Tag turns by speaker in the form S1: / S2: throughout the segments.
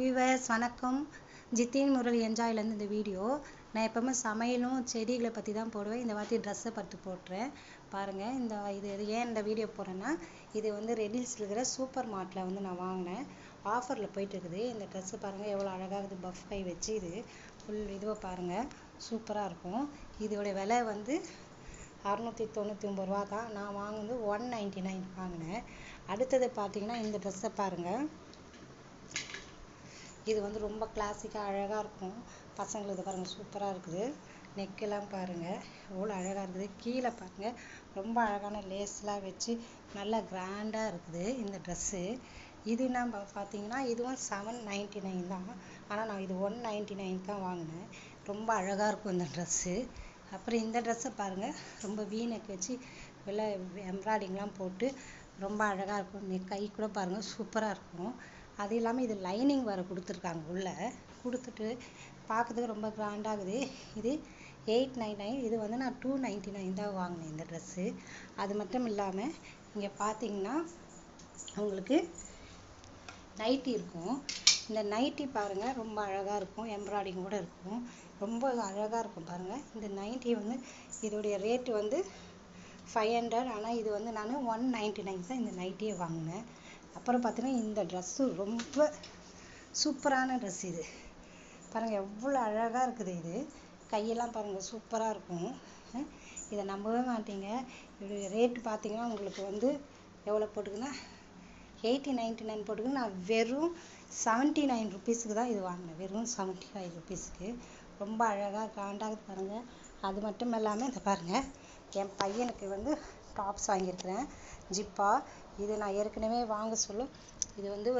S1: Viewers வணக்கம். ஜித்தின் முரளி என்ஜாய்லேருந்து இந்த video. நான் எப்போவுமே சமையலும் செடிகளை பற்றி தான் போடுவேன். இந்த வாட்டி ட்ரெஸ்ஸை பற்றி போட்டுறேன் பாருங்கள். இது ஏன் இந்த வீடியோ போடுறேன்னா, இது வந்து ரெடில்ஸில் இருக்கிற சூப்பர் மார்ட்டில் வந்து நான் வாங்கினேன். ஆஃபரில் போயிட்டு இருக்குது. இந்த ட்ரெஸ்ஸு பாருங்கள் எவ்வளோ அழகாகுது. பஃப் கை வச்சு இது ஃபுல் இதுவை பாருங்கள், சூப்பராக இருக்கும். இதோடைய விலை வந்து 699 ரூபா தான். நான் வாங்கினது 199 வாங்கினேன். அடுத்தது பார்த்தீங்கன்னா இந்த ட்ரெஸ்ஸை பாருங்கள். இது வந்து ரொம்ப கிளாசிக்காக அழகாக இருக்கும். பசங்களுக்கு பாருங்கள் சூப்பராக இருக்குது. நெக்கெல்லாம் பாருங்கள் எவ்வளோ அழகாக இருக்குது. கீழே பாருங்கள் ரொம்ப அழகான லேஸ்லாம் வச்சு நல்லா கிராண்டாக இருக்குது இந்த ட்ரெஸ்ஸு. இது நம்ம பார்த்தீங்கன்னா இதுவும் 799 தான். ஆனால் நான் இது 199 தான் வாங்கினேன். ரொம்ப அழகாக இருக்கும் இந்த ட்ரெஸ்ஸு. அப்புறம் இந்த ட்ரெஸ்ஸை பாருங்கள், ரொம்ப வீநெக் வச்சு வெளில எம்ப்ராய்டிங்லாம் போட்டு ரொம்ப அழகாக இருக்கும். கை கூட பாருங்கள் சூப்பராக இருக்கும். அது இல்லாமல் இது லைனிங் வர கொடுத்துருக்காங்க, உள்ளே கொடுத்துட்டு பார்க்கறதுக்கு ரொம்ப கிராண்டாகுது. இது 899. இது வந்து நான் 299 தான் வாங்கினேன் இந்த ட்ரெஸ்ஸு. அது மட்டும் இல்லாமல் இங்கே பார்த்தீங்கன்னா உங்களுக்கு நைட்டி இருக்கும். இந்த நைட்டி பாருங்கள் ரொம்ப அழகாக இருக்கும். எம்ப்ராய்டிங் கூட இருக்கும். ரொம்ப அழகாக இருக்கும் பாருங்கள். இந்த நைட்டி வந்து இதோடைய ரேட்டு வந்து 500. ஆனால் இது வந்து நான் 199 தான் இந்த நைட்டியை வாங்கினேன். அப்புறம் பார்த்தீங்கன்னா இந்த ட்ரெஸ்ஸு ரொம்ப சூப்பரான ட்ரெஸ். இது பாருங்கள் எவ்வளோ அழகாக இருக்குது. இது கையெல்லாம் பாருங்கள் சூப்பராக இருக்கும். இதை நம்பவே மாட்டீங்க. இதோடைய ரேட்டு பார்த்தீங்கன்னா உங்களுக்கு வந்து எவ்வளோ போட்டுக்குன்னா 8099 போட்டுக்கு. நான் வெறும் 79 ருபீஸுக்கு தான் இது வாங்கினேன். வெறும் 75 ருபீஸுக்கு. ரொம்ப அழகாக கிராண்டாக பாருங்கள். அது மட்டும் இல்லாமல் இதை பாருங்கள், என் பையனுக்கு வந்து டாப்ஸ் வாங்கியிருக்கிறேன் ஜிப்பா. இது நான் ஏற்கனவே வாங்க சொல்ல இது வந்து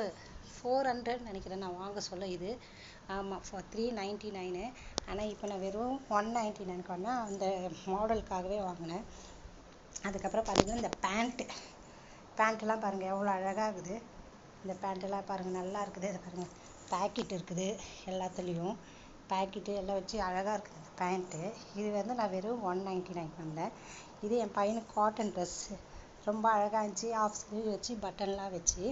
S1: 400 நினைக்கிறேன் நான் வாங்க சொல்ல. இது ஆமாம் 399. ஆனால் இப்போ நான் வெறும் 199 வாங்கினேன். அந்த மாடலுக்காகவே வாங்கினேன். அதுக்கப்புறம் பார்த்தீங்கன்னா இந்த பேண்ட்டெல்லாம் பாருங்கள் எவ்வளோ அழகாக இருக்குது. இந்த பேண்ட்டெல்லாம் பாருங்கள் நல்லா இருக்குது. இதை பாருங்கள் பேக்கெட் இருக்குது, எல்லாத்துலேயும் பேக்கெட்டு எல்லாம் வச்சு அழகாக இருக்குது இந்த பேண்ட்டு. இது வந்து நான் வெறும் 199 பண்ணேன். இது என் பையனுக்கு காட்டன் ட்ரெஸ்ஸு ரொம்ப அழகாக இருந்துச்சு. ஆஃப் ஸ்லீவ் வச்சு பட்டன்லாம் வச்சு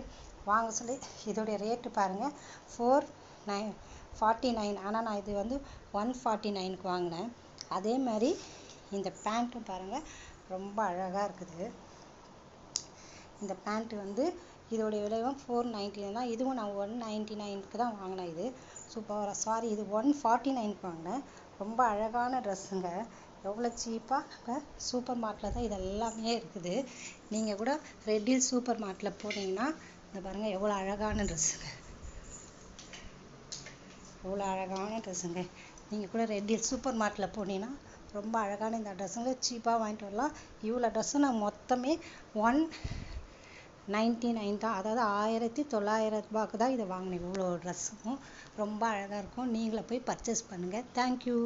S1: வாங்க சொல்லி இதோடைய ரேட்டு பாருங்கள் 449. ஆனால் நான் இது வந்து 149க்கு வாங்கினேன். அதே மாதிரி இந்த பேண்ட்டும் பாருங்கள் ரொம்ப அழகாக இருக்குது. இந்த பேண்ட்டு வந்து இதோடைய விலையும் 499 தான். இதுவும் நான் 199க்கு தான் வாங்கினேன். இது சூப்பராக இது 149க்கு வாங்கினேன். ரொம்ப அழகான ட்ரெஸ்ஸுங்க. எவ்வளோ சீப்பாக நம்ம சூப்பர் மார்ட்டில் தான் இது எல்லாமே இருக்குது. நீங்கள் கூட ரெட்டில் சூப்பர் மார்ட்டில் போனீங்கன்னா இந்த பாருங்கள் எவ்வளோ அழகான ட்ரெஸ்ஸுங்க, எவ்வளோ அழகான ட்ரெஸ்ஸுங்க. நீங்கள் கூட ரெட்டில் சூப்பர் மார்ட்டில் போனீங்கன்னா ரொம்ப அழகான இந்த ட்ரெஸ்ஸுங்க சீப்பாக வாங்கிட்டு வரலாம். இவ்வளோ ட்ரெஸ்ஸு நான் மொத்தமே 199 தான். அதாவது 1900 ரூபாய்க்கு தான் இதை வாங்கினேன். இவ்வளோ ட்ரெஸ்ஸும் ரொம்ப அழகாக இருக்கும். நீங்களே போய் பர்ச்சேஸ் பண்ணுங்கள். தேங்க்யூ.